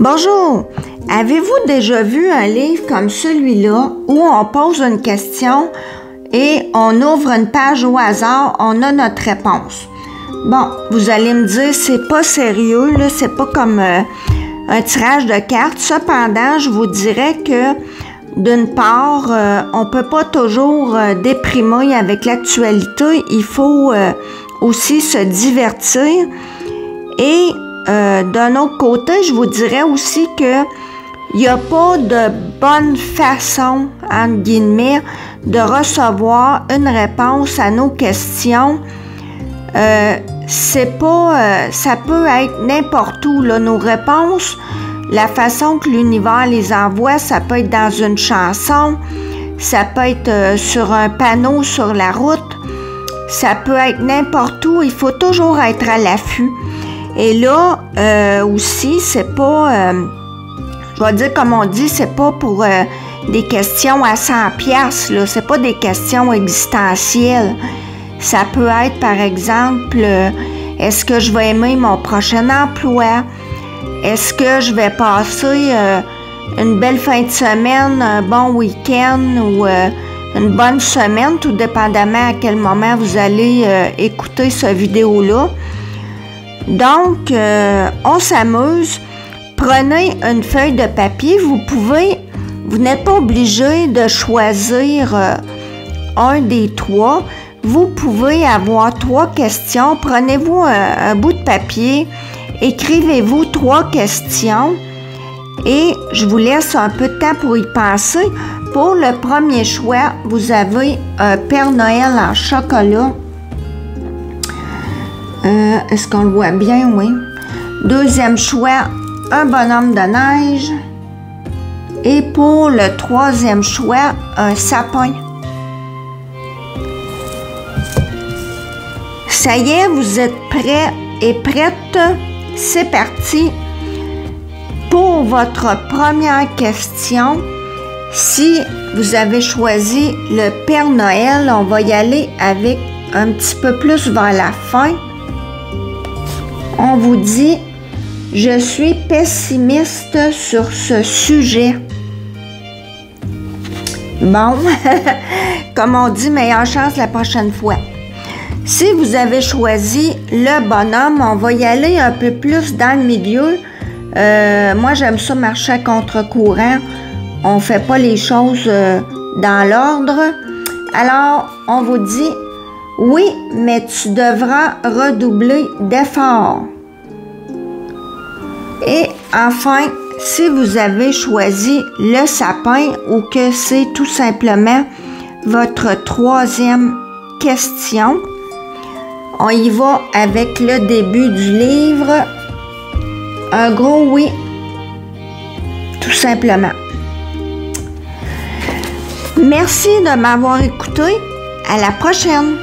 Bonjour! Avez-vous déjà vu un livre comme celui-là où on pose une question et on ouvre une page au hasard, on a notre réponse? Bon, vous allez me dire, c'est pas sérieux, là, c'est pas comme un tirage de cartes. Cependant, je vous dirais que d'une part, on peut pas toujours déprimer avec l'actualité. Il faut aussi se divertir. Et d'un autre côté, je vous dirais aussi que il n'y a pas de bonne façon, entre guillemets, de recevoir une réponse à nos questions. C'est pas, ça peut être n'importe où, là, nos réponses. La façon que l'univers les envoie, ça peut être dans une chanson, ça peut être sur un panneau sur la route, ça peut être n'importe où. Il faut toujours être à l'affût. Et là, aussi, c'est pas, je vais dire comme on dit, c'est pas pour des questions à 100 piastres, là, c'est pas des questions existentielles. Ça peut être, par exemple, est-ce que je vais aimer mon prochain emploi? Est-ce que je vais passer une belle fin de semaine, un bon week-end ou une bonne semaine, tout dépendamment à quel moment vous allez écouter cette vidéo-là. Donc, on s'amuse. Prenez une feuille de papier. Vous n'êtes pas obligé de choisir un des trois. Vous pouvez avoir 3 questions. Prenez-vous un bout de papier. Écrivez-vous 3 questions. Et je vous laisse un peu de temps pour y penser. Pour le premier choix, vous avez un Père Noël en chocolat. Est-ce qu'on le voit bien? Oui. Deuxième choix, un bonhomme de neige. Et pour le troisième choix, un sapin. Ça y est, vous êtes prêts et prêtes? C'est parti. Pour votre première question, si vous avez choisi le Père Noël, on va y aller avec un petit peu plus vers la fin. On vous dit, je suis pessimiste sur ce sujet. Bon, comme on dit, meilleure chance la prochaine fois. Si vous avez choisi le bonhomme, on va y aller un peu plus dans le milieu. Moi, j'aime ça marcher à contre-courant. On ne fait pas les choses dans l'ordre. Alors, on vous dit, oui, mais tu devras redoubler d'efforts. Et enfin, si vous avez choisi le sapin ou que c'est tout simplement votre troisième question, on y va avec le début du livre. Un gros oui, tout simplement. Merci de m'avoir écouté. À la prochaine!